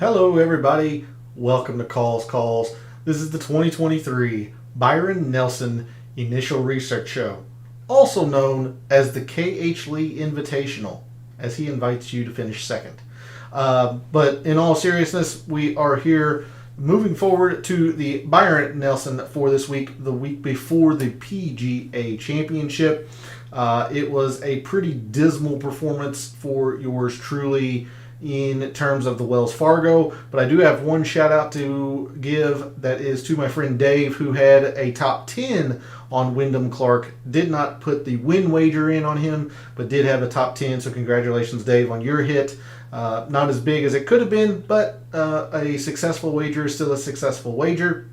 Hello, everybody. Welcome to Calls. This is the 2023 Byron Nelson Initial Research Show, also known as the K.H. Lee Invitational, as he invites you to finish second. But in all seriousness, we are here moving forward to the Byron Nelson for this week, the week before the PGA Championship. It was a pretty dismal performance for yours truly in terms of the Wells Fargo, but I do have one shout out to give, that is to my friend Dave, who had a top 10 on Wyndham Clark. Did not put the win wager in on him, but did have a top 10, so congratulations, Dave, on your hit. Not as big as it could have been, but a successful wager is still a successful wager.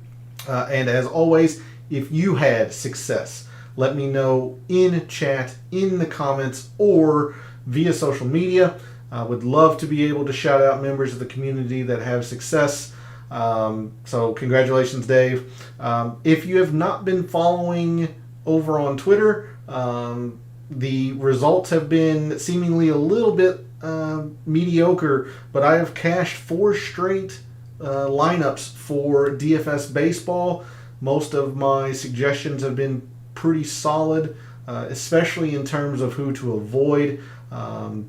And as always, if you had success, let me know in chat, in the comments, or via social media. I would love to be able to shout out members of the community that have success. So congratulations, Dave. If you have not been following over on Twitter, the results have been seemingly a little bit mediocre, but I have cashed 4 straight lineups for DFS baseball. Most of my suggestions have been pretty solid, especially in terms of who to avoid.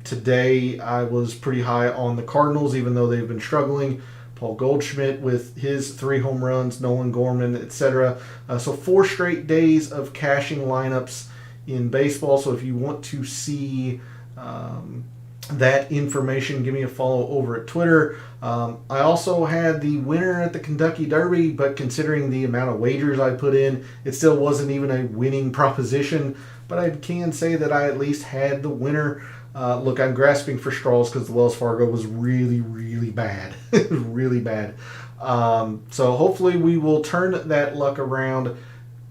Today I was pretty high on the Cardinals, even though they've been struggling. Paul Goldschmidt with his 3 home runs, Nolan Gorman, etc. So 4 straight days of cashing lineups in baseball. So if you want to see that information, give me a follow over at Twitter. I also had the winner at the Kentucky Derby, but considering the amount of wagers I put in, it still wasn't even a winning proposition. But I can say that I at least had the winner. Look, I'm grasping for straws because the Wells Fargo was really, really bad. It was really bad. So hopefully we will turn that luck around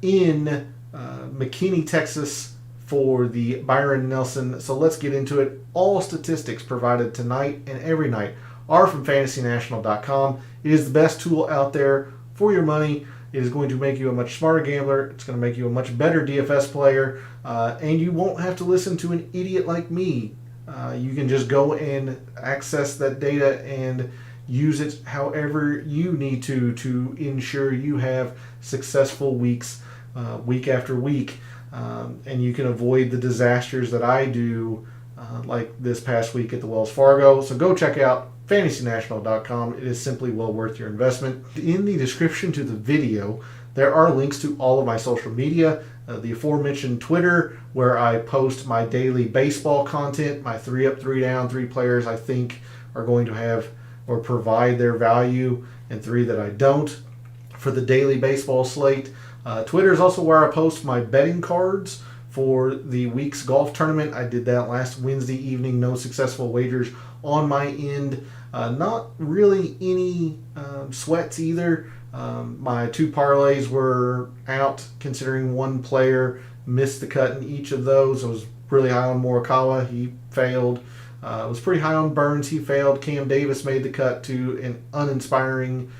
in McKinney, Texas for the Byron Nelson. So let's get into it. All statistics provided tonight and every night are from FantasyNational.com. It is the best tool out there for your money. It is going to make you a much smarter gambler. It's going to make you a much better DFS player. And you won't have to listen to an idiot like me. You can just go and access that data and use it however you need to ensure you have successful weeks, week after week. And you can avoid the disasters that I do, like this past week at the Wells Fargo. So go check out FantasyNational.com. It is simply well worth your investment. In the description to the video, there are links to all of my social media. The aforementioned Twitter, where I post my daily baseball content, my 3 up, 3 down, 3 players I think are going to have or provide their value, and 3 that I don't for the daily baseball slate. Twitter is also where I post my betting cards for the week's golf tournament. I did that last Wednesday evening. No successful wagers on my end. Not really any sweats either. My 2 parlays were out, considering one player missed the cut in each of those. I was really high on Morikawa. He failed. I was pretty high on Burns. He failed. Cam Davis made the cut to an uninspiring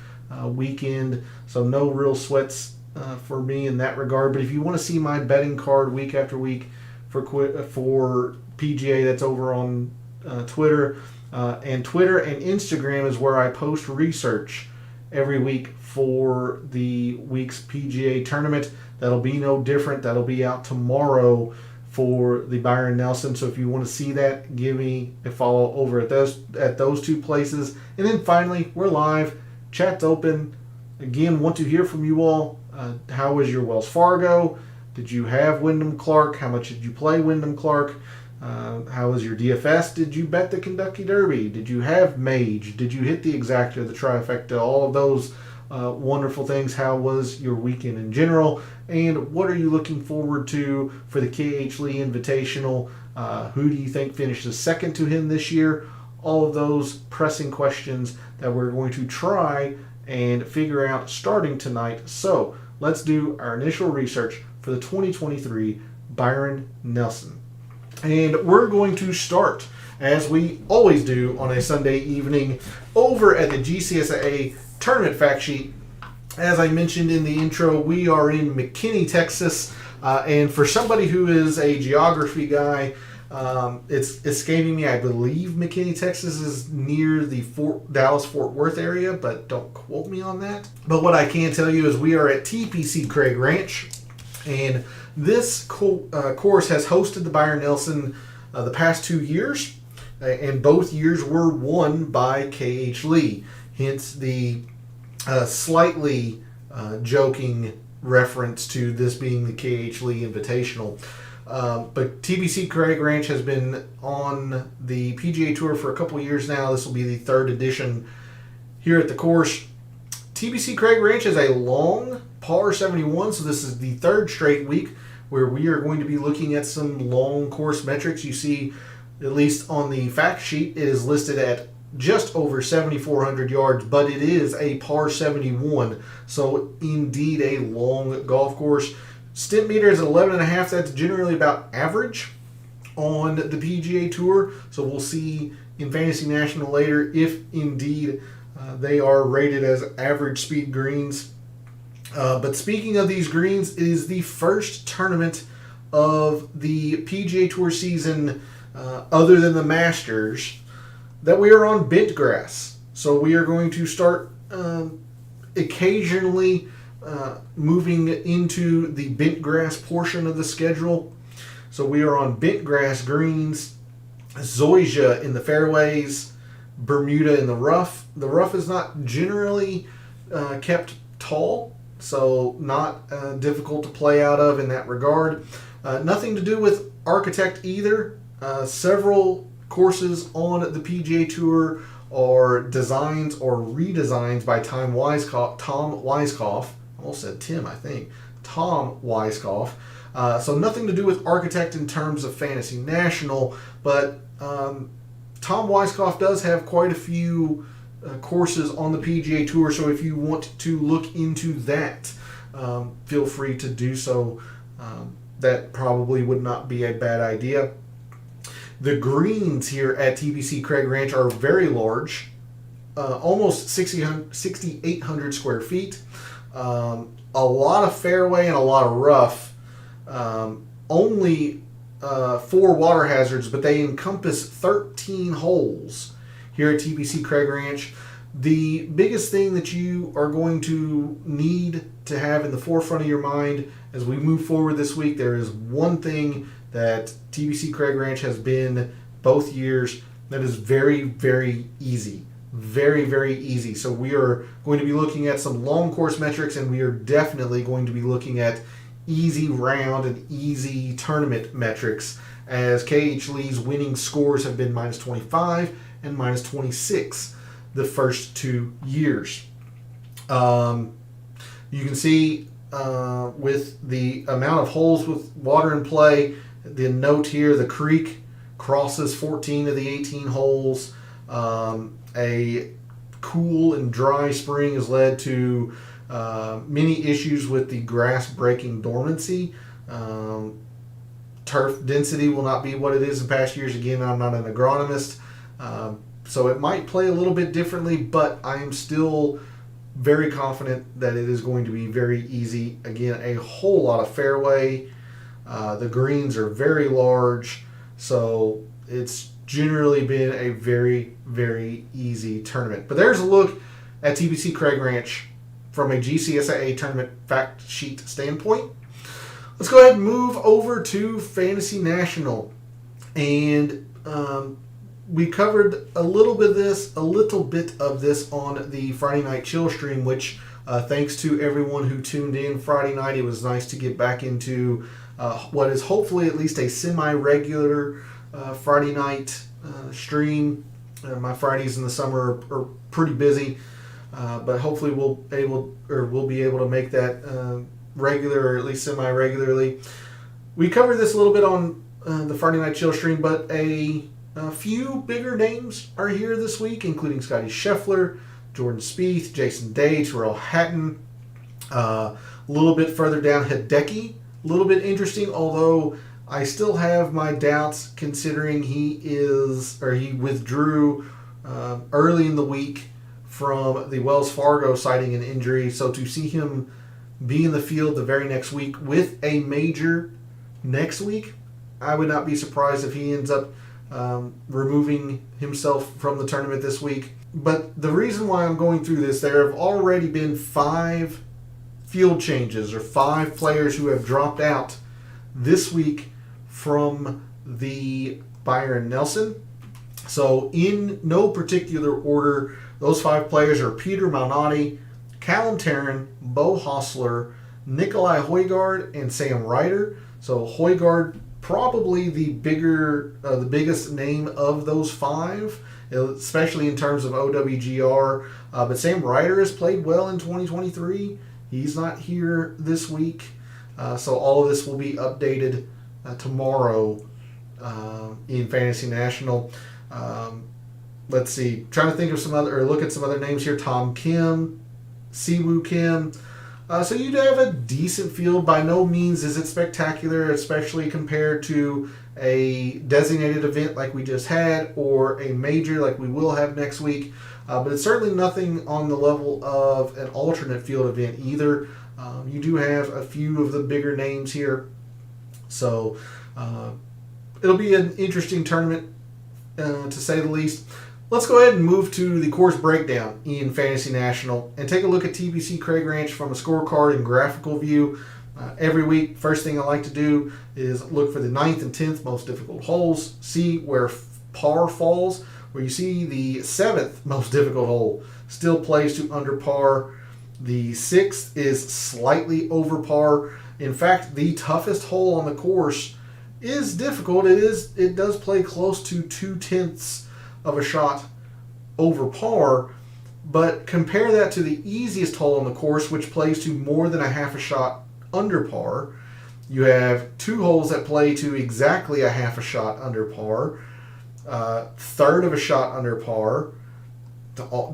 weekend. So no real sweats for me in that regard. But if you want to see my betting card week after week for PGA, that's over on Twitter. And Twitter and Instagram is where I post research every week for the week's PGA tournament. That'll be no different. That'll be out tomorrow for the Byron Nelson. So if you want to see that, give me a follow over at those 2 places. And then finally, we're live. Chat's open. Again, want to hear from you all. How was your Wells Fargo? Did you have Wyndham Clark? How much did you play Wyndham Clark? How was your DFS? Did you bet the Kentucky Derby? Did you have Mage? Did you hit the exacta, the trifecta? All of those wonderful things. How was your weekend in general? And what are you looking forward to for the K.H. Lee Invitational? Who do you think finishes second to him this year? All of those pressing questions that we're going to try and figure out starting tonight. So let's do our initial research for the 2023 Byron Nelson. And we're going to start, as we always do on a Sunday evening, over at the GCSA Tournament Fact Sheet. As I mentioned in the intro, we are in McKinney, Texas. And for somebody who is a geography guy, It's escaping me. I believe McKinney, Texas is near the Dallas-Fort Worth area, but don't quote me on that. But what I can tell you is we are at TPC Craig Ranch, and this course has hosted the Byron Nelson the past 2 years, and both years were won by K.H. Lee. Hence the slightly joking reference to this being the K.H. Lee Invitational. But TPC Craig Ranch has been on the PGA Tour for a couple years now. This will be the third edition here at the course. TPC Craig Ranch is a long par 71, so this is the third straight week where we are going to be looking at some long course metrics. You see, at least on the fact sheet, it is listed at just over 7,400 yards, but it is a par 71, so indeed a long golf course. Stimp meter is at 11.5. That's generally about average on the PGA Tour. So we'll see in Fantasy National later if indeed they are rated as average speed greens. But speaking of these greens, it is the first tournament of the PGA Tour season other than the Masters that we are on bent grass. So we are going to start occasionally moving into the bent grass portion of the schedule. So we are on bent grass greens, zoysia in the fairways, Bermuda in the rough. The rough is not generally kept tall, so not difficult to play out of in that regard. Nothing to do with Architect either. Several courses on the PGA Tour are designs or redesigns by Tom Weiskopf. I almost said Tim, I think. Tom Weiskopf. So nothing to do with Architect in terms of Fantasy National, but Tom Weiskopf does have quite a few courses on the PGA Tour, so if you want to look into that, feel free to do so. That probably would not be a bad idea. The greens here at TPC Craig Ranch are very large, almost 6,800 square feet. A lot of fairway and a lot of rough. Only 4 water hazards, but they encompass 13 holes here at TPC Craig Ranch. The biggest thing that you are going to need to have in the forefront of your mind as we move forward this week, there is one thing that TPC Craig Ranch has been both years that is very, very easy. Very, very easy. So we are going to be looking at some long course metrics, and we are definitely going to be looking at easy round and easy tournament metrics, as K.H. Lee's winning scores have been minus 25 and minus 26 the first 2 years. You can see with the amount of holes with water in play, the note here, the creek crosses 14 of the 18 holes. A cool and dry spring has led to many issues with the grass breaking dormancy. Turf density will not be what it is in past years. Again, I'm not an agronomist, so it might play a little bit differently, but I am still very confident that it is going to be very easy. Again, a whole lot of fairway. The greens are very large, so it's generally been a very, very easy tournament. But there's a look at TPC Craig Ranch from a GCSIA tournament fact sheet standpoint. Let's go ahead and move over to Fantasy National. And we covered a little bit of this on the Friday Night Chill stream, which thanks to everyone who tuned in Friday night. It was nice to get back into what is hopefully at least a semi-regular Friday night stream. My Fridays in the summer are pretty busy, but hopefully we'll be able to make that regular, or at least semi-regularly. We covered this a little bit on the Friday Night Chill stream, but a few bigger names are here this week, including Scotty Scheffler, Jordan Spieth, Jason Day, Terrell Hatton. A little bit further down, Hideki. A little bit interesting, although I still have my doubts considering he withdrew early in the week from the Wells Fargo citing an injury. So to see him be in the field the very next week with a major next week, I would not be surprised if he ends up removing himself from the tournament this week. But the reason why I'm going through this, there have already been 5 field changes, or 5 players who have dropped out this week from the Byron Nelson. So in no particular order, those 5 players are Peter Malnati, Callum Tarrant, Bo Hostler, Nikolai Højgaard, and Sam Ryder. So Højgaard, probably the biggest name of those 5, especially in terms of OWGR. But Sam Ryder has played well in 2023. He's not here this week. So all of this will be updated tomorrow in Fantasy National. Let's see. Trying to think of look at some other names here. Tom Kim, Siwoo Kim. So you do have a decent field. By no means is it spectacular, especially compared to a designated event like we just had, or a major like we will have next week. But it's certainly nothing on the level of an alternate field event either. You do have a few of the bigger names here. So it'll be an interesting tournament, to say the least. Let's go ahead and move to the course breakdown in Fantasy National and take a look at TPC Craig Ranch from a scorecard and graphical view. Every week, first thing I like to do is look for the 9th and 10th most difficult holes, see where par falls, where you see the 7th most difficult hole still plays to under par. The 6th is slightly over par. In fact, the toughest hole on the course is difficult. It does play close to 2/10 of a shot over par, but compare that to the easiest hole on the course, which plays to more than a half a shot under par. You have 2 holes that play to exactly a half a shot under par, third of a shot under par,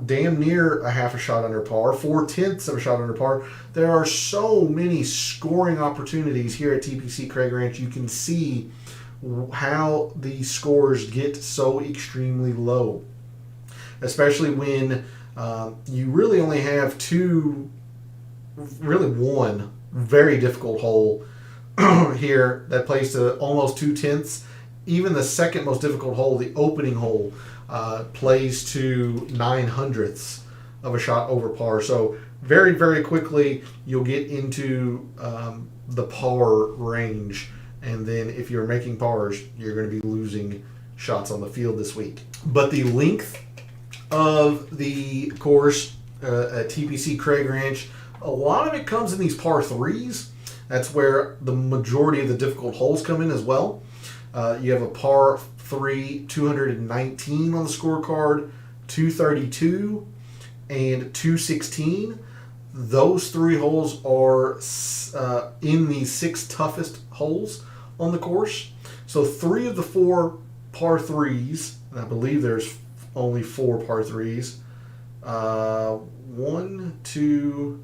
damn near a half a shot under par, 4/10 of a shot under par. There are so many scoring opportunities here at TPC Craig Ranch. You can see how the scores get so extremely low, especially when you really only have one very difficult hole here that plays to almost 2/10. Even the second most difficult hole, the opening hole, plays to 9/100 of a shot over par. So very, very quickly you'll get into the par range. And then if you're making pars, you're going to be losing shots on the field this week. But the length of the course at TPC Craig Ranch, a lot of it comes in these par 3s. That's where the majority of the difficult holes come in as well. You have a par 3, 219 on the scorecard, 232, and 216. Those 3 holes are in the 6 toughest holes on the course. So 3 of the 4 par 3s, and I believe there's only 4 par 3s. 1, 2,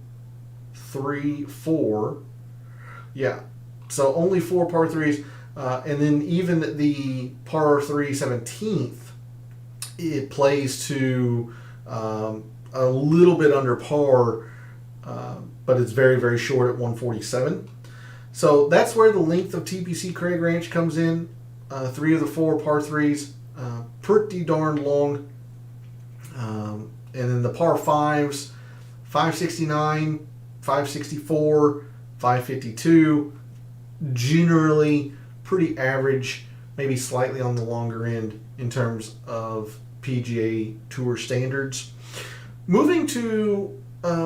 3, 4. Yeah, so only 4 par 3s. And then even the par 3 17th, it plays to a little bit under par, but it's very, very short at 147. So that's where the length of TPC Craig Ranch comes in. 3 of the 4 par 3s, pretty darn long. And then the par 5s, 569, 564, 552, generally pretty average, maybe slightly on the longer end in terms of PGA Tour standards. Moving to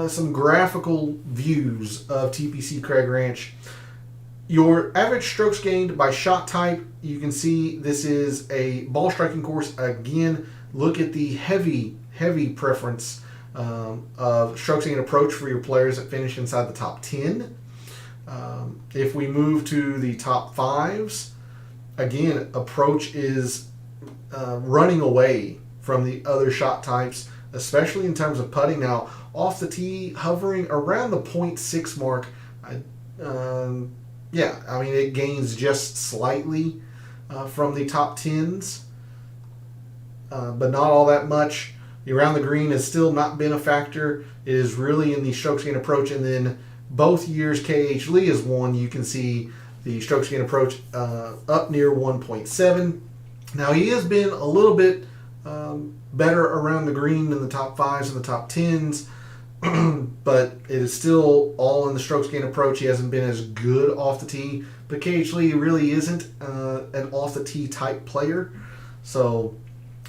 some graphical views of TPC Craig Ranch. Your average strokes gained by shot type, you can see this is a ball striking course. Again, look at the heavy preference of strokes gained approach for your players that finish inside the top 10. If we move to the top 5s, again, approach is running away from the other shot types, especially in terms of putting. Now, off the tee, hovering around the 0.6 mark. It gains just slightly from the top 10s, but not all that much. Around the green has still not been a factor. It is really in the strokes gained approach, and then both years KH Lee has won. You can see The strokes gained approach up near 1.7. Now he has been a little bit better around the green in the top 5s and the top 10s, but it is still all in the strokes gained approach. He hasn't been as good off the tee, but KH Lee really isn't an off the tee type player, so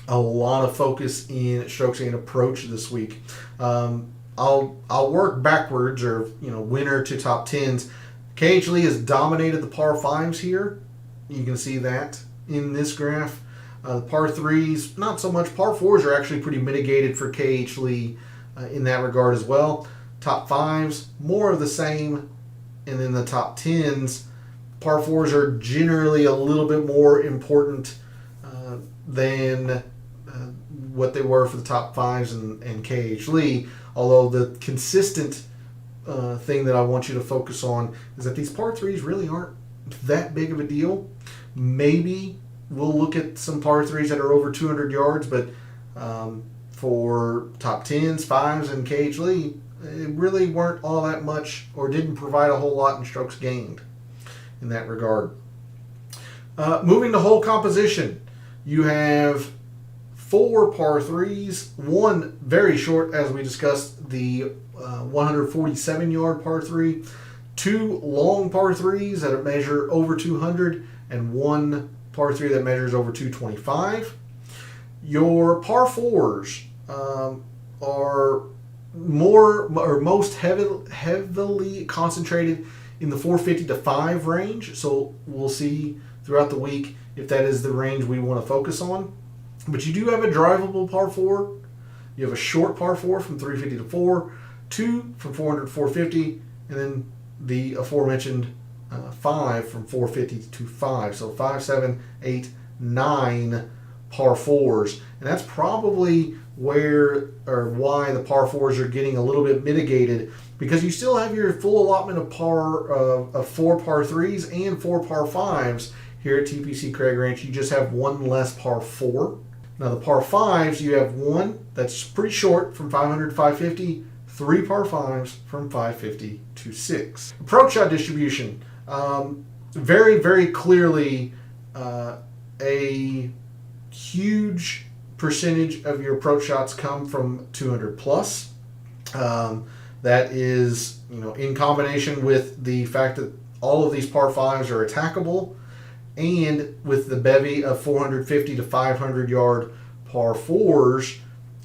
a lot of focus in strokes gained approach this week. I'll work backwards, or winner to top 10s. KH Lee has dominated the par 5s here. You can see that in this graph. The par 3s, not so much. Par 4s are actually pretty mitigated for KH Lee in that regard as well. Top 5s, more of the same. And then the top 10s, par 4s are generally a little bit more important than what they were for the top 5s and KH Lee. Although the consistent thing that I want you to focus on is that these par 3s really aren't that big of a deal. Maybe we'll look at some par 3s that are over 200 yards, but for top 10s, 5s, and KH Lee, it really weren't all that much, or didn't provide a whole lot in strokes gained in that regard. Moving to hole composition, you have 4 par 3s, 1 very short, as we discussed, the 147-yard par 3, 2 long par 3s that measure over 200, and 1 par 3 that measures over 225. Your par 4s are most heavily concentrated in the 450 to 5 range, so we'll see throughout the week if that is the range we want to focus on. But you do have a drivable par 4. You have a short par 4 from 350 to 4, 2 from 400 to 450, and then the aforementioned 5 from 450 to 5. So 5, 7, 8, 9 par 4s. And that's probably why the par 4s are getting a little bit mitigated, because you still have your full allotment of 4 par 3s and 4 par 5s here at TPC Craig Ranch. You just have 1 less par 4. Now the par 5s, you have 1 that's pretty short from 500 to 550, 3 par 5s from 550 to 6. Approach shot distribution. Very, very clearly a huge percentage of your approach shots come from 200 plus. That is, in combination with the fact that all of these par 5s are attackable, and with the bevy of 450 to 500 yard par 4s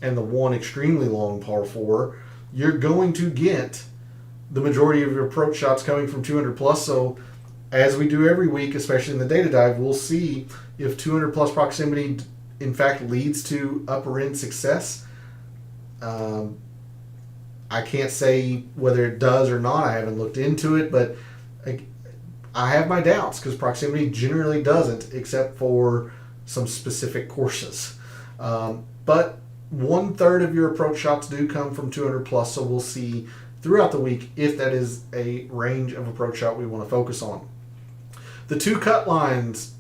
and the 1 extremely long par 4, you're going to get the majority of your approach shots coming from 200 plus. So as we do every week, especially in the data dive, we'll see if 200 plus proximity in fact leads to upper end success. I can't say whether it does or not. I haven't looked into it, but I have my doubts, because proximity generally doesn't, except for some specific courses. But 1/3 of your approach shots do come from 200 plus, so we'll see throughout the week if that is a range of approach shot we want to focus on. The 2 cut lines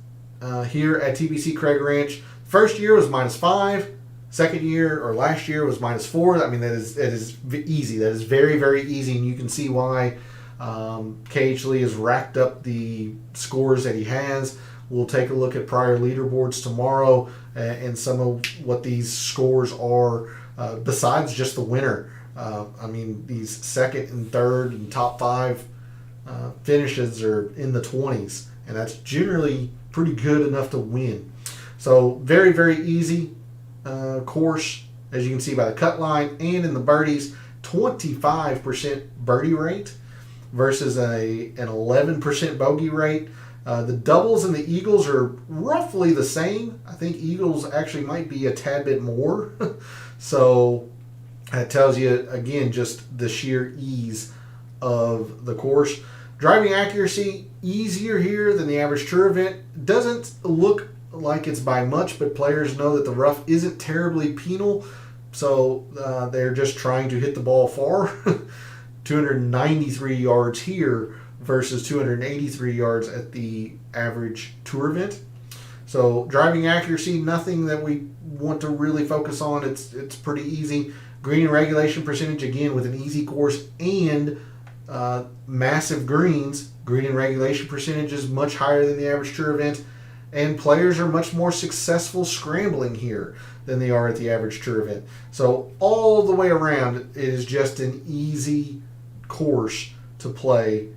here at TPC Craig Ranch, first year was -5, second year or last year was -4. I mean, that is easy. That is very, very easy, and you can see why KH Lee has racked up the scores that he has. We'll take a look at prior leaderboards tomorrow and some of what these scores are besides just the winner. I mean, these second and third and top 5 finishes are in the 20s, and that's generally pretty good enough to win. So very, very easy course, as you can see by the cut line, and in the birdies, 25% birdie rate versus an 11% bogey rate. The doubles and the eagles are roughly the same. I think eagles actually might be a tad bit more. So that tells you, again, just the sheer ease of the course. Driving accuracy, easier here than the average tour event. Doesn't look like it's by much, but players know that the rough isn't terribly penal, so they're just trying to hit the ball far. 293 yards here versus 283 yards at the average tour event. So driving accuracy, nothing that we want to really focus on. It's pretty easy. Green and regulation percentage, again, with an easy course and massive greens. Green and regulation percentage is much higher than the average tour event, and players are much more successful scrambling here than they are at the average tour event. So all the way around, it is just an easy course to play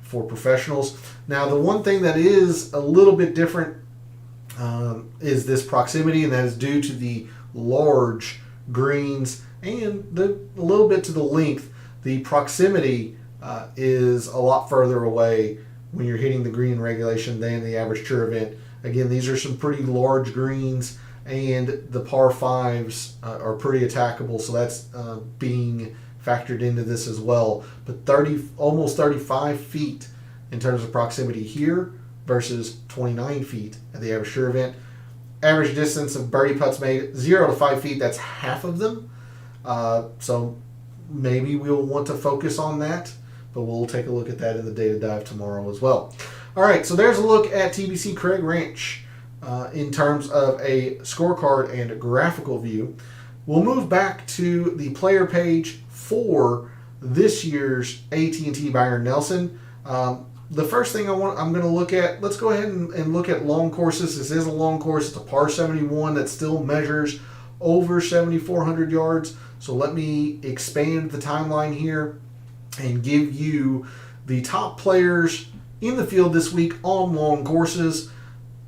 for professionals. Now, the one thing that is a little bit different is this proximity, and that is due to the large greens and a little bit to the length. The proximity is a lot further away when you're hitting the green regulation than the average tour event. Again, these are some pretty large greens, and the par fives are pretty attackable, so that's being factored into this as well. But almost 35 feet in terms of proximity here versus 29 feet at the average tour event. Average distance of birdie putts made 0 to 5 feet. That's half of them. So maybe we'll want to focus on that, but we'll take a look at that in the data dive tomorrow as well. All right, so there's a look at TPC Craig Ranch in terms of a scorecard and a graphical view. We'll move back to the player page for this year's AT&T Byron Nelson. The first thing I'm going to look at, let's go ahead and look at long courses. This is a long course. It's a par 71 that still measures over 7,400 yards. So let me expand the timeline here and give you the top players in the field this week on long courses.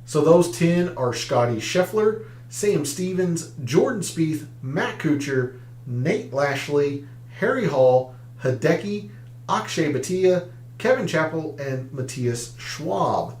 So those 10 are Scotty Scheffler, Sam Stevens, Jordan Spieth, Matt Kuchar, Nate Lashley, Harry Hall, Hideki, Akshay Bhatia, Kevin Chappell, and Matthias Schwab.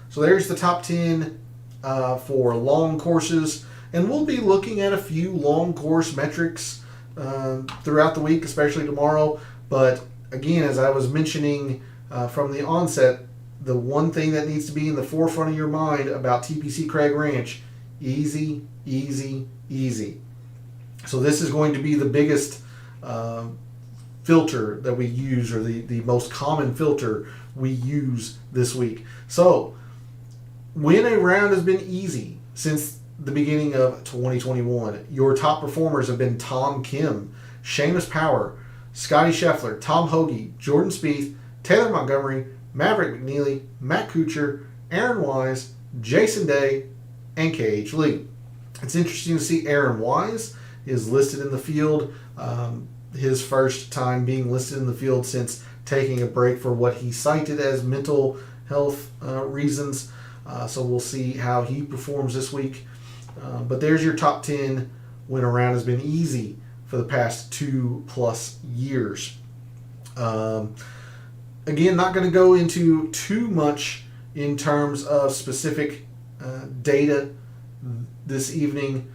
So there's the top 10 for long courses. And we'll be looking at a few long course metrics throughout the week, especially tomorrow. But again, as I was mentioning from the onset, the one thing that needs to be in the forefront of your mind about TPC Craig Ranch, easy, easy, easy. So this is going to be the biggest filter that we use, or the most common filter we use this week. So when a round has been easy since the beginning of 2021, your top performers have been Tom Kim, Seamus Power, Scotty Scheffler, Tom Hoge, Jordan Spieth, Taylor Montgomery, Maverick McNeely, Matt Kuchar, Aaron Wise, Jason Day, and KH Lee. It's interesting to see Aaron Wise is listed in the field. His first time being listed in the field since taking a break for what he cited as mental health reasons. So we'll see how he performs this week. But there's your top 10 when a round has been easy for the past 2+ years. Again, not going to go into too much in terms of specific data this evening,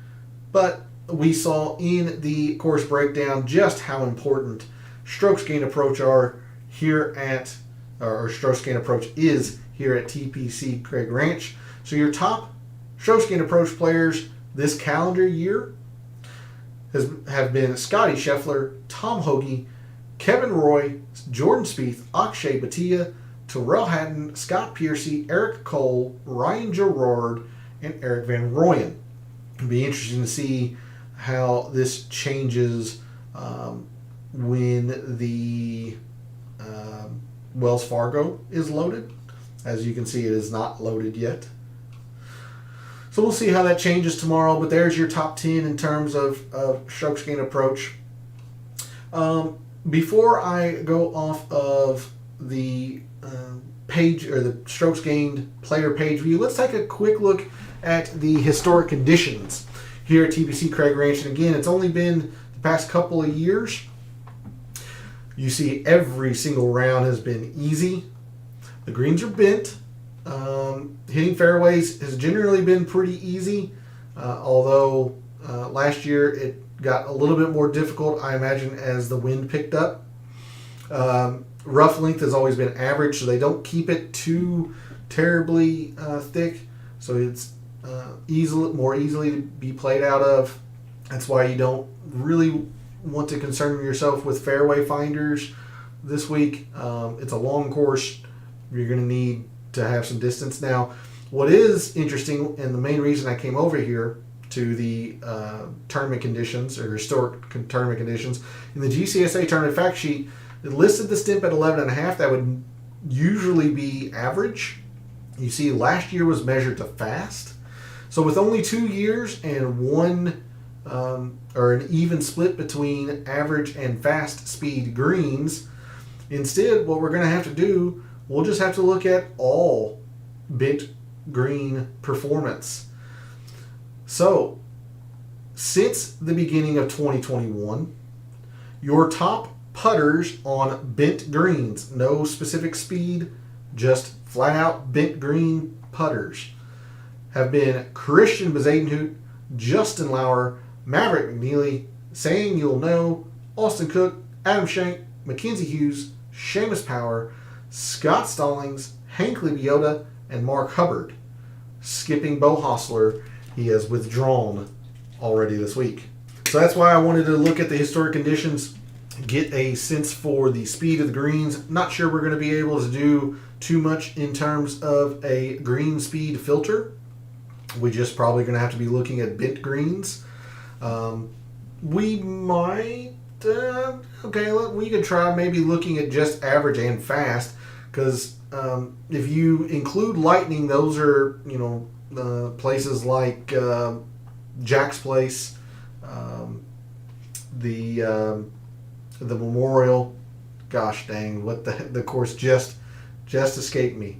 but we saw in the course breakdown just how important strokes gain approach are here at, or strokes gain approach is here at TPC Craig Ranch. So your top strokes gain approach players this calendar year have been Scotty Scheffler, Tom Hoge, Kevin Roy, Jordan Spieth, Akshay Bhatia, Terrell Hatton, Scott Piercy, Eric Cole, Ryan Gerard, and Eric Van Rooyen. It'll be interesting to see how this changes when the Wells Fargo is loaded. As you can see, it is not loaded yet. So we'll see how that changes tomorrow, but there's your top 10 in terms of strokes gain approach. Before I go off of the page, or the strokes gained player page view, let's take a quick look at the historic conditions here at TPC Craig Ranch. And again, it's only been the past couple of years. You see every single round has been easy. The greens are bent. Hitting fairways has generally been pretty easy, although last year it got a little bit more difficult, I imagine, as the wind picked up. Rough length has always been average, so they don't keep it too terribly thick, so it's more easily to be played out of. That's why you don't really want to concern yourself with fairway finders this week. It's a long course. You're going to need to have some distance. Now, what is interesting, and the main reason I came over here to the tournament conditions, or historic tournament conditions, in the GCSA tournament fact sheet, It listed the stimp at 11.5. That would usually be average. You see, last year was measured to fast. So with only 2 years and one or an even split between average and fast speed greens, instead what we're going to have to do, we'll just have to look at all bent green performance. So since the beginning of 2021, your top putters on bent greens, no specific speed, just flat out bent green putters, have been Christian Bezadenhout, Justin Lauer, Maverick McNeely, Saying You'll Know, Austin Cook, Adam Schenk, Mackenzie Hughes, Seamus Power, Scott Stallings, Hank Lebioda, and Mark Hubbard. Skipping Bo Hostler, he has withdrawn already this week. So that's why I wanted to look at the historic conditions, get a sense for the speed of the greens. Not sure we're going to be able to do too much in terms of a green speed filter. We just probably going to have to be looking at bent greens. We might, we could try maybe looking at just average and fast, because if you include lightning, those are, places like Jack's Place, the Memorial. Gosh dang, what the course just escaped me.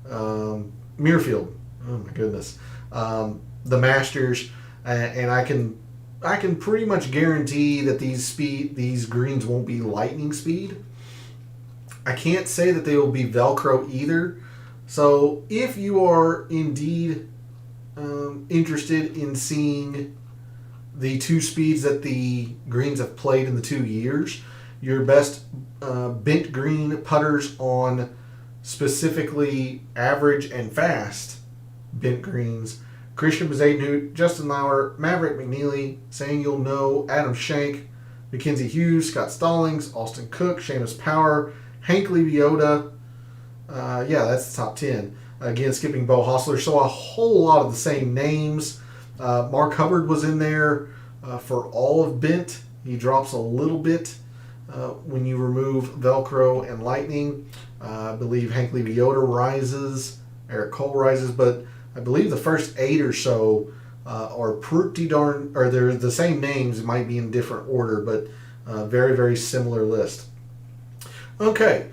Muirfield. Oh my goodness. The Masters, and I can pretty much guarantee that these greens won't be lightning speed. I can't say that they will be Velcro either. So if you are indeed interested in seeing the two speeds that the greens have played in the 2 years, your best bent green putters on specifically average and fast bent greens: Christian Bezadenhout, Justin Lauer, Maverick McNeely, Saying You'll Know, Adam Schenk, Mackenzie Hughes, Scott Stallings, Austin Cook, Seamus Power, Hank Lebioda. That's the top 10. Again, skipping Bo Hostler. So a whole lot of the same names. Mark Hubbard was in there for all of bent. He drops a little bit when you remove Velcro and lightning. I believe Hank Lebioda rises, Eric Cole rises, but I believe the first 8 or so are pretty darn, or they're the same names. It might be in different order, but very, very similar list. Okay,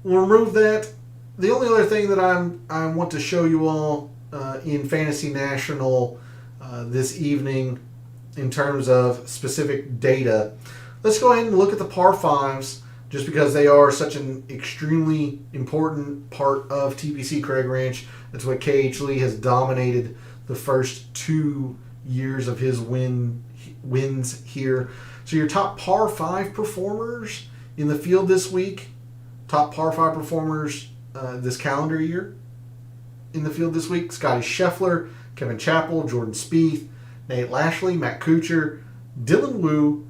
we'll remove that. The only other thing that I want to show you all in Fantasy National this evening in terms of specific data, let's go ahead and look at the par 5s, just because they are such an extremely important part of TPC Craig Ranch. That's what KH Lee has dominated the first 2 years of his wins here. So your top par 5 performers in the field this week, top par 5 performers this calendar year in the field this week: Scotty Scheffler, Kevin Chappell, Jordan Spieth, Nate Lashley, Matt Kuchar, Dylan Wu,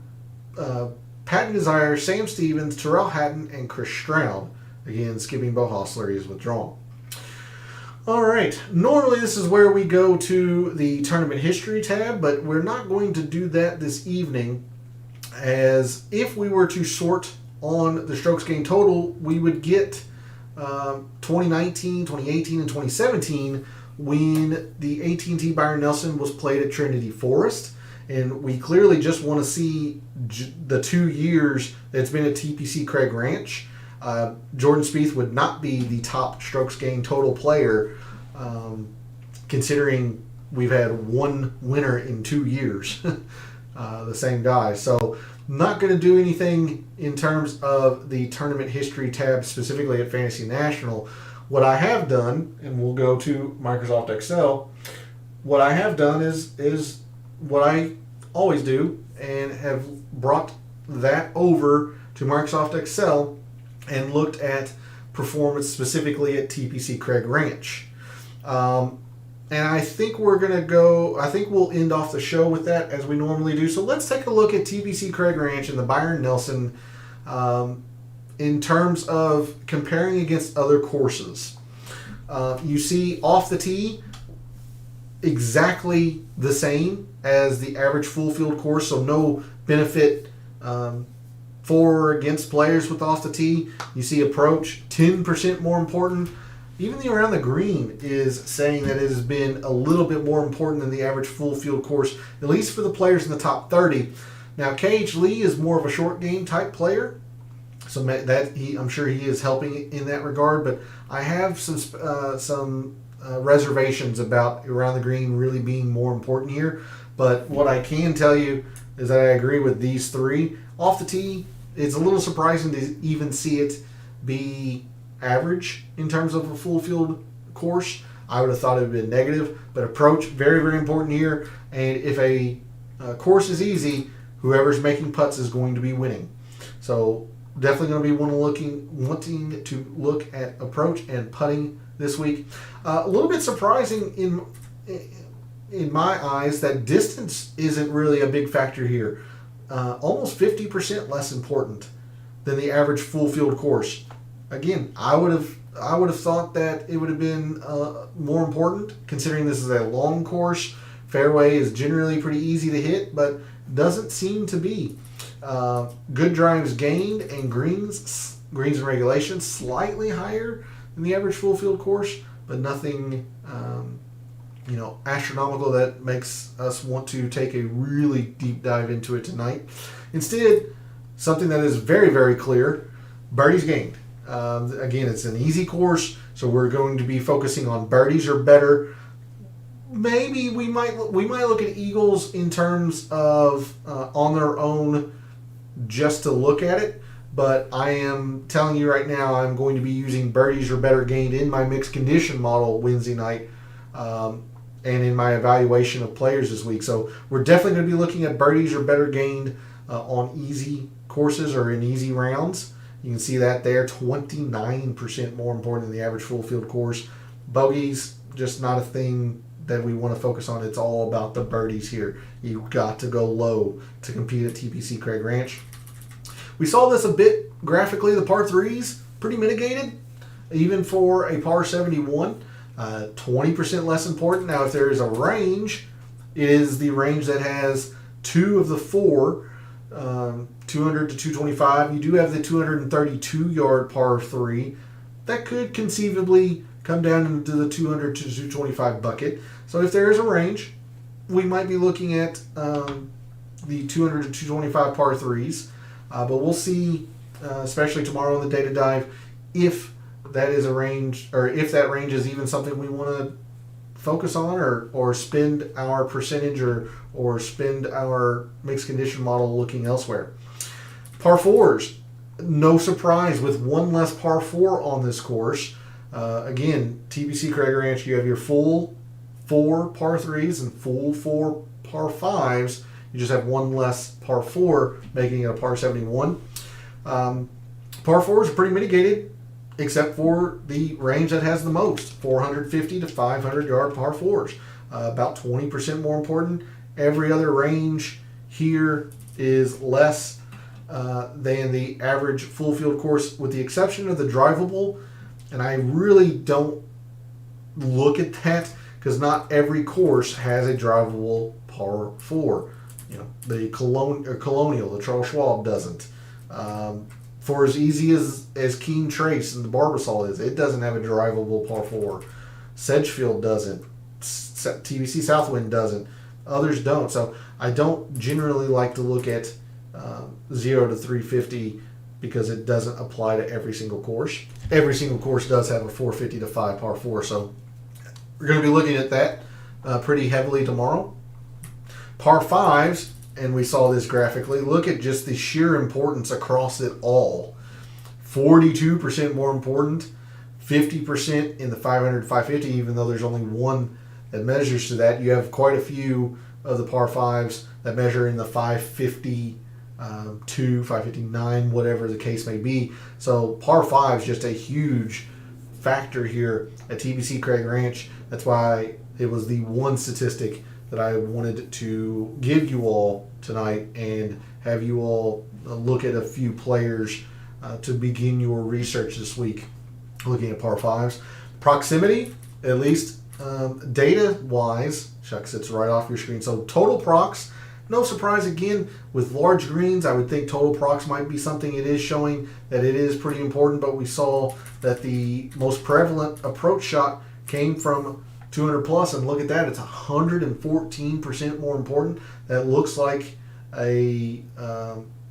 Patton Desire, Sam Stevens, Terrell Hatton, and Chris Stroud. Again, skipping Bo Hostler, he is withdrawn. All right, normally this is where we go to the tournament history tab, but we're not going to do that this evening, as if we were to sort on the strokes gained total, we would get 2019, 2018, and 2017 when the AT&T Byron Nelson was played at Trinity Forest. And we clearly just want to see the 2 years that it's been at TPC Craig Ranch. Jordan Spieth would not be the top strokes gained total player, considering we've had one winner in 2 years, the same guy. So not going to do anything in terms of the tournament history tab specifically at Fantasy National. What I have done, and we'll go to Microsoft Excel, what I have done is what I always do, and have brought that over to Microsoft Excel and looked at performance specifically at TPC Craig Ranch. And I think we'll end off the show with that as we normally do. So let's take a look at TPC Craig Ranch and the Byron Nelson in terms of comparing against other courses. You see off the tee, exactly the same as the average full field course, so no benefit For or against players with off the tee, you see approach 10% more important. Even the around the green is saying that it has been a little bit more important than the average full field course, at least for the players in the top 30. Now, KH Lee is more of a short game type player, so I'm sure he is helping in that regard. But I have some reservations about around the green really being more important here. But what I can tell you is that I agree with these three. Off the tee, it's a little surprising to even see it be average in terms of a full field course. I would have thought it would have been negative, but approach, very, very important here. And if a course is easy, whoever's making putts is going to be winning. So definitely going to be wanting to look at approach and putting this week. A little bit surprising in my eyes that distance isn't really a big factor here. Almost 50% less important than the average full field course. Again, I would have thought that it would have been more important, considering this is a long course. Fairway is generally pretty easy to hit, but doesn't seem to be. Good drives gained and greens in regulation slightly higher than the average full field course, but nothing astronomical that makes us want to take a really deep dive into it tonight. Instead, something that is very, very clear: birdies gained. Again, it's an easy course, so we're going to be focusing on birdies or better. Maybe we might look at eagles in terms of on their own just to look at it, but I am telling you right now I'm going to be using birdies or better gained in my mixed condition model Wednesday night and in my evaluation of players this week. So we're definitely going to be looking at birdies or better gained on easy courses or in easy rounds. You can see that there, 29% more important than the average full field course. Bogeys, just not a thing that we want to focus on. It's all about the birdies here. You've got to go low to compete at TPC Craig Ranch. We saw this a bit graphically. The par 3s, pretty mitigated, even for a par 71. 20% less important. Now, if there is a range, it is the range that has two of the four, 200 to 225. You do have the 232-yard par 3. That could conceivably come down into the 200 to 225 bucket. So if there is a range, we might be looking at the 200 to 225 par 3s. But we'll see, especially tomorrow in the data dive, if that is a range, or if that range is even something we want to focus on or spend our percentage or spend our mixed condition model looking elsewhere. Par 4s, no surprise with one less par 4 on this course. Again, TPC Craig Ranch, you have your full 4 par 3s and full 4 par 5s. You just have one less par 4, making it a par 71. Par 4s are pretty mitigated, except for the range that has the most, 450 to 500 yard par 4s. About 20% more important. Every other range here is less than the average full field course, with the exception of the drivable. And I really don't look at that because not every course has a drivable par 4. The Colonial, the Charles Schwab doesn't. For as easy as Keen Trace and the Barbasol is, it doesn't have a drivable par 4. Sedgefield doesn't. TBC Southwind doesn't. Others don't. So I don't generally like to look at 0 to 350 because it doesn't apply to every single course. Every single course does have a 450 to 5 par 4. So we're going to be looking at that pretty heavily tomorrow. Par 5s, and we saw this graphically, look at just the sheer importance across it all. 42% more important, 50% in the 500 to 550, even though there's only one that measures to that. You have quite a few of the par 5s that measure in the 550 559, whatever the case may be. So par 5 is just a huge factor here at TBC Craig Ranch. That's why it was the one statistic that I wanted to give you all tonight and have you all look at a few players to begin your research this week, looking at par 5s. Proximity, at least data-wise, shucks, it's right off your screen. So total procs, no surprise again with large greens. I would think total procs might be something it is showing that it is pretty important, but we saw that the most prevalent approach shot came from 200 plus, and look at that, it's 114% more important. That looks like a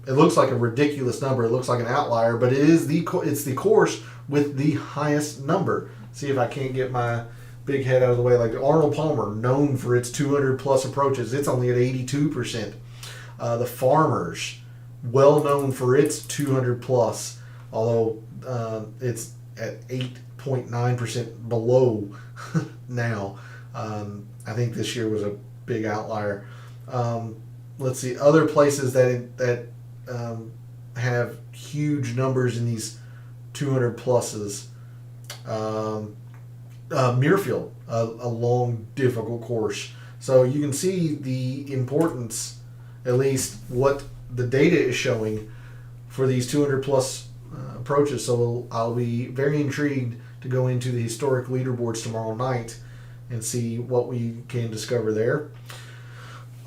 ridiculous number. It looks like an outlier, but it's the course with the highest number. See if I can't get my big head out of the way. Like Arnold Palmer, known for its 200 plus approaches, it's only at 82%. The Farmers, well known for its 200 plus, although it's at 8.9% below now. I think this year was a big outlier. Let's see other places that have huge numbers in these 200 pluses. Muirfield, a long, difficult course. So you can see the importance, at least what the data is showing for these 200 plus approaches. So I'll be very intrigued to go into the historic leaderboards tomorrow night and see what we can discover there.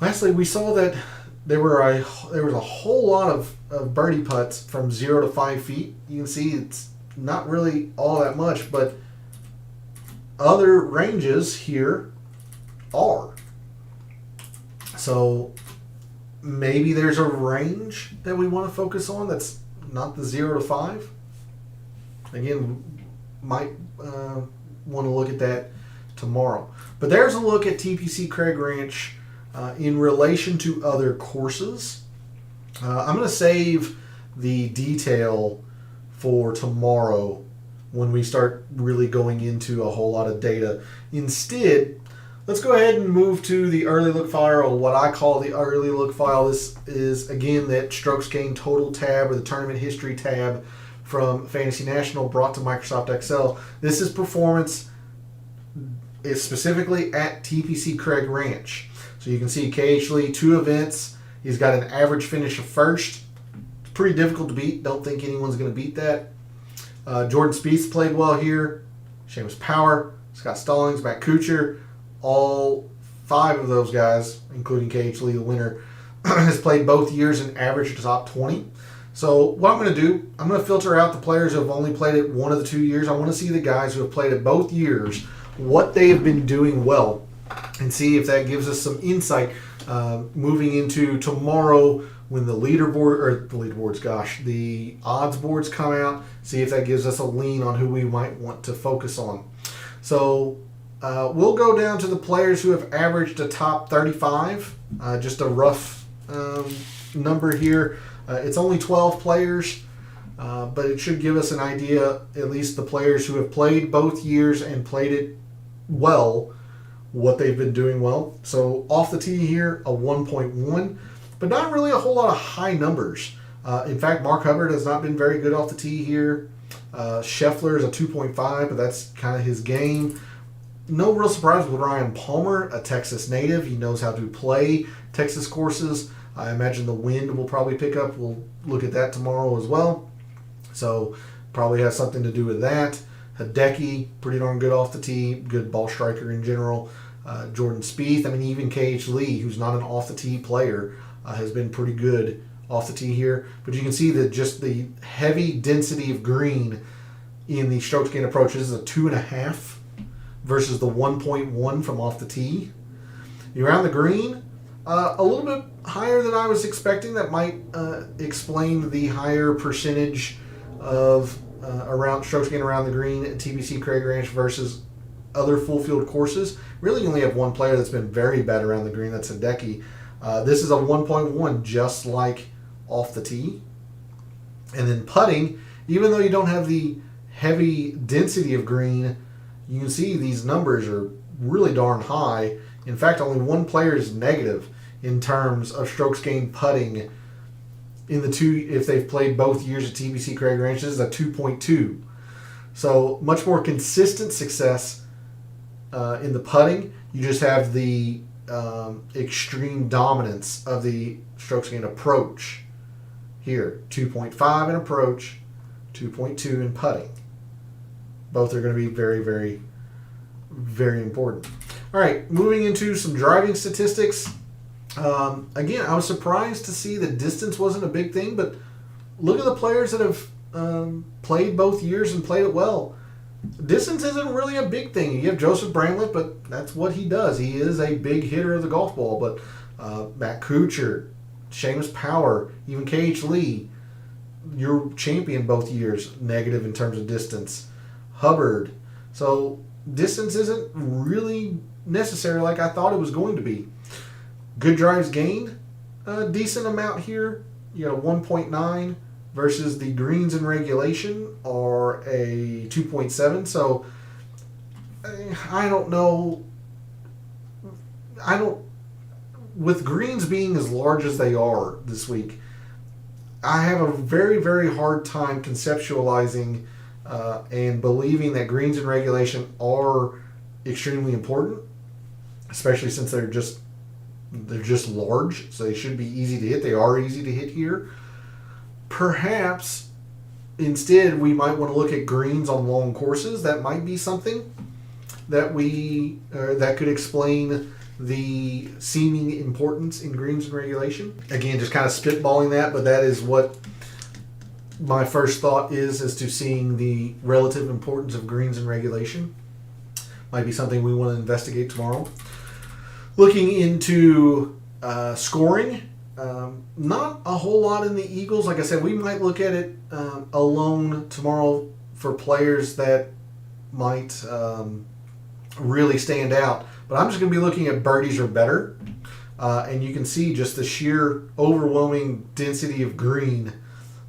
Lastly, we saw that there was a whole lot of birdie putts from 0 to 5 feet. You can see it's not really all that much, but other ranges here are. So maybe there's a range that we want to focus on that's not the 0 to 5. Again, might want to look at that tomorrow. But there's a look at TPC Craig Ranch in relation to other courses. I'm going to save the detail for tomorrow when we start really going into a whole lot of data. Instead, let's go ahead and move to the early look file, or what I call the early look file. This is, again, that strokes gained total tab or the tournament history tab from Fantasy National brought to Microsoft Excel. This is performance is specifically at TPC Craig Ranch. So you can see KH Lee, 2 events. He's got an average finish of first. It's pretty difficult to beat. Don't think anyone's going to beat that. Jordan Spieth played well here. Seamus Power, Scott Stallings, Matt Kuchar. All 5 of those guys, including KH Lee, the winner, has played both years and averaged the top 20. So what I'm going to do, I'm going to filter out the players who have only played it one of the 2 years. I want to see the guys who have played it both years, what they have been doing well, and see if that gives us some insight moving into tomorrow when the the odds boards come out. See if that gives us a lean on who we might want to focus on. So we'll go down to the players who have averaged a top 35. Just a rough number here. It's only 12 players, but it should give us an idea, at least the players who have played both years and played it well, what they've been doing well. So off the tee here, a 1.1, but not really a whole lot of high numbers. In fact, Mark Hubbard has not been very good off the tee here. Scheffler is a 2.5, but that's kind of his game. No real surprise with Ryan Palmer, a Texas native. He knows how to play Texas courses. I imagine the wind will probably pick up. We'll look at that tomorrow as well. So probably has something to do with that. Hideki, pretty darn good off the tee. Good ball striker in general. Jordan Spieth. I mean, even KH Lee, who's not an off-the-tee player, has been pretty good off the tee here. But you can see that just the heavy density of green in the strokes gained approach. This is a 2.5 versus the 1.1 from off the tee. Around the green, a little bit higher than I was expecting. That might explain the higher percentage of around strokes gained around the green at TPC Craig Ranch versus other full field courses. Really only have one player that's been very bad around the green. That's Hideki. This is a 1.1, just like off the tee. And then putting, even though you don't have the heavy density of green, you can see these numbers are really darn high. In fact, only one player is negative in terms of strokes gained putting in the 2, if they've played both years at TPC Craig Ranch. This is a 2.2. So much more consistent success in the putting. You just have the extreme dominance of the strokes gained approach here. 2.5 in approach, 2.2 in putting. Both are going to be very, very, very important. All right, moving into some driving statistics. Again, I was surprised to see that distance wasn't a big thing, but look at the players that have played both years and played it well. Distance isn't really a big thing. You have Joseph Bramlett, but that's what he does. He is a big hitter of the golf ball. But Matt Kuchar, Seamus Power, even KH Lee, your champion both years, negative in terms of distance. Hubbard. So distance isn't really necessary like I thought it was going to be. Good drives gained, a decent amount here. 1.9 versus the greens in regulation are a 2.7. So I don't know. With greens being as large as they are this week, I have a very, very hard time conceptualizing and believing that greens in regulation are extremely important, especially since they're just large, so they should be easy to hit. They are easy to hit here. Perhaps instead we might want to look at greens on long courses. That might be something that that could explain the seeming importance in greens in regulation. Again, just kind of spitballing that, but that is what my first thought is as to seeing the relative importance of greens in regulation. Might be something we want to investigate tomorrow. Looking into scoring, not a whole lot in the Eagles. Like I said, we might look at it alone tomorrow for players that might really stand out. But I'm just going to be looking at birdies or better. And you can see just the sheer overwhelming density of green.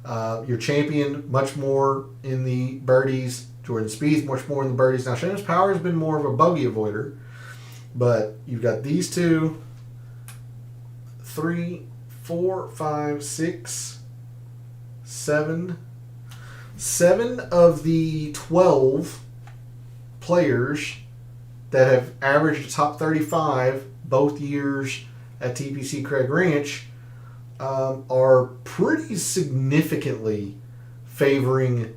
Your champion, much more in the birdies. Jordan Spieth, much more in the birdies. Now, Seamus Power has been more of a bogey avoider. But you've got these two, 3, 4, 5, 6, 7. 7 of the 12 players that have averaged top 35 both years at TPC Craig Ranch are pretty significantly favoring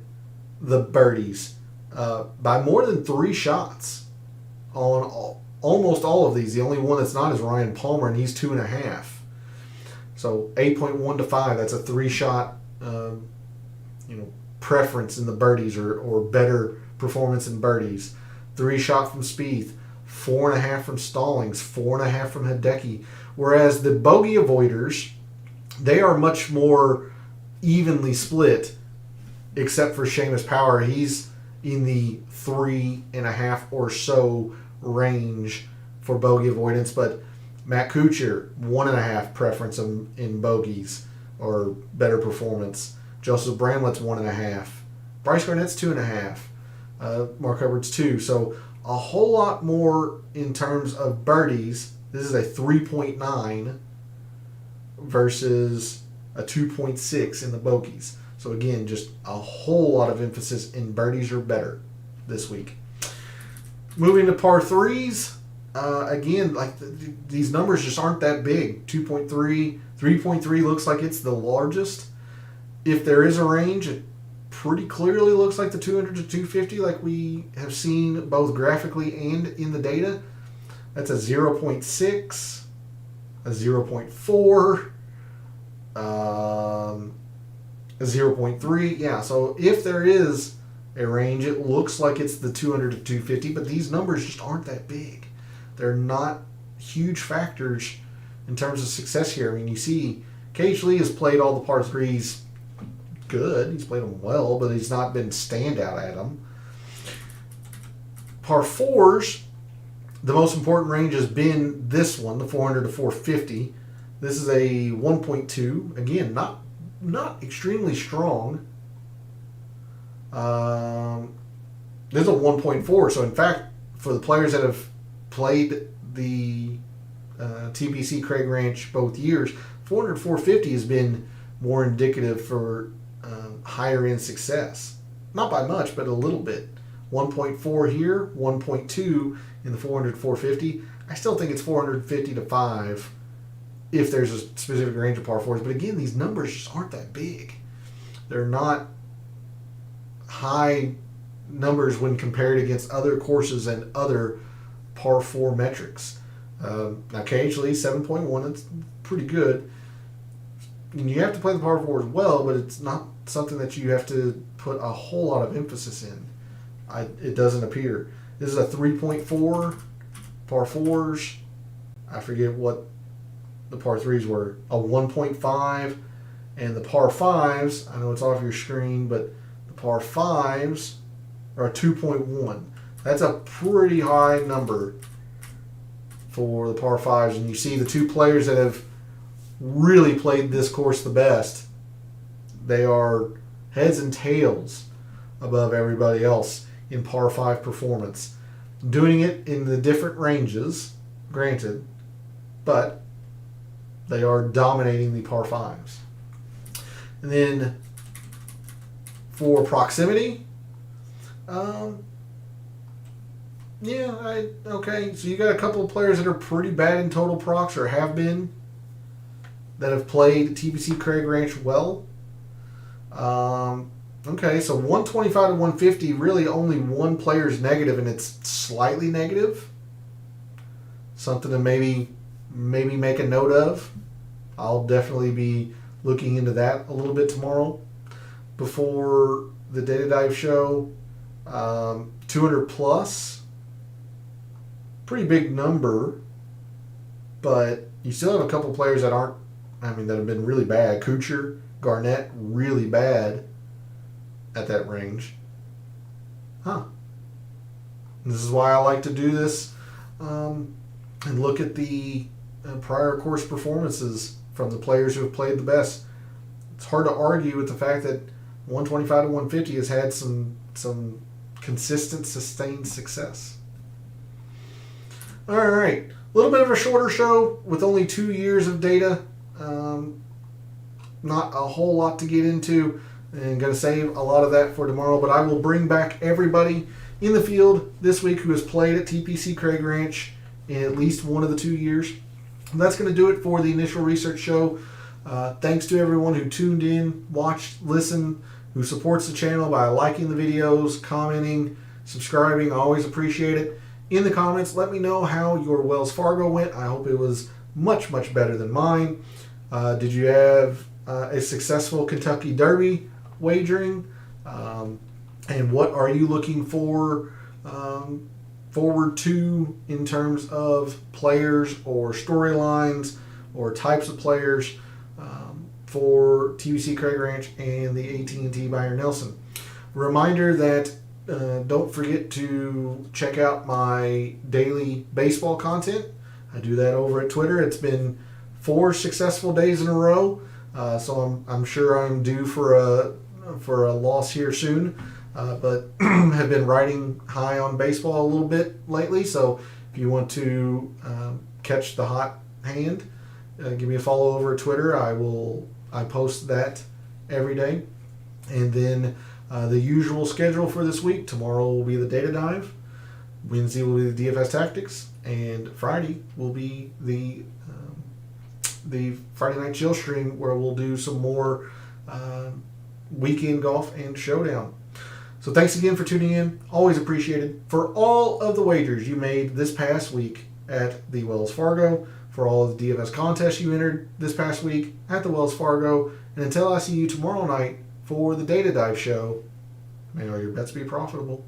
the birdies by more than 3 shots on almost all of these. The only one that's not is Ryan Palmer, and he's 2.5. So 8.1 to 5. That's a 3-shot, preference in the birdies or better performance in birdies. 3-shot from Spieth, 4.5 from Stallings, 4.5 from Hideki. Whereas the bogey avoiders, they are much more evenly split, except for Seamus Power. He's in the 3.5 or so range for bogey avoidance, but Matt Kuchar, 1.5 preference in bogeys or better performance. Joseph Bramlett's 1.5. Bryce Garnett's 2.5. Mark Hubbard's 2. So a whole lot more in terms of birdies. This is a 3.9 versus a 2.6 in the bogeys. So again, just a whole lot of emphasis in birdies or better this week. Moving to par 3s, again, these numbers just aren't that big. 2.3, 3.3 looks like it's the largest. If there is a range, it pretty clearly looks like the 200 to 250 like we have seen both graphically and in the data. That's a 0.6, a 0.4, a 0.3. Yeah, so if there is a range, it looks like it's the 200 to 250, but these numbers just aren't that big. They're not huge factors in terms of success here. I mean, you see, KH Lee has played all the par 3s good. He's played them well, but he's not been standout at them. Par 4s, the most important range has been this one, the 400 to 450. This is a 1.2. Again, not extremely strong. This is a 1.4. So in fact, for the players that have played the TPC Craig Ranch both years, 400 450 has been more indicative for higher end success. Not by much, but a little bit. 1.4 here, 1.2 in the 400 450. I still think it's 450 to 5 if there's a specific range of par 4s. But again, these numbers just aren't that big. They're not high numbers when compared against other courses and other par 4 metrics. Now KH Lee 7.1, it's pretty good. And you have to play the par 4 as well, but it's not something that you have to put a whole lot of emphasis in. It doesn't appear. This is a 3.4 par 4s. I forget what the par 3s were. A 1.5, and the par 5s, I know it's off your screen, but the par 5s are a 2.1. That's a pretty high number for the par 5s. And you see the two players that have really played this course the best, they are heads and tails above everybody else in par 5 performance. Doing it in the different ranges, granted, but they are dominating the par 5s. And then for proximity, okay. So you got a couple of players that are pretty bad in total procs, or have been, that have played TPC Craig Ranch well. Okay, so 125 to 150, really only one player's negative, and it's slightly negative. Something to maybe make a note of. I'll definitely be looking into that a little bit tomorrow before the Data Dive show. 200 plus, pretty big number, but you still have a couple players that aren't, that have been really bad. Kuchar, Garnett, really bad at that range. This is why I like to do this and look at the prior course performances from the players who have played the best. It's hard to argue with the fact that 125 to 150 has had some consistent, sustained success. All right, a little bit of a shorter show with only 2 years of data. Not a whole lot to get into, and going to save a lot of that for tomorrow, but I will bring back everybody in the field this week who has played at TPC Craig Ranch in at least one of the 2 years. And that's going to do it for the initial research show. Thanks to everyone who tuned in, watched, listened, who supports the channel by liking the videos, commenting, subscribing. I always appreciate it. In the comments, let me know how your Wells Fargo went. I hope it was much, much better than mine. Did you have a successful Kentucky Derby wagering? And what are you looking for forward to in terms of players or storylines or types of players for TPC Craig Ranch and the AT&T Byron Nelson? Reminder that don't forget to check out my daily baseball content. I do that over at Twitter. It's been 4 successful days in a row, so I'm sure I'm due for a loss here soon. But have been riding high on baseball a little bit lately. So if you want to catch the hot hand, give me a follow over at Twitter. I post that every day. And then the usual schedule for this week: tomorrow will be the Data Dive, Wednesday will be the DFS Tactics, and Friday will be the Friday Night Chill stream, where we'll do some more weekend golf and showdown. So thanks again for tuning in. Always appreciated. For all of the wagers you made this past week at the Wells Fargo, for all of the DFS contests you entered this past week at the Wells Fargo, and until I see you tomorrow night for the Data Dive show, may all your bets be profitable.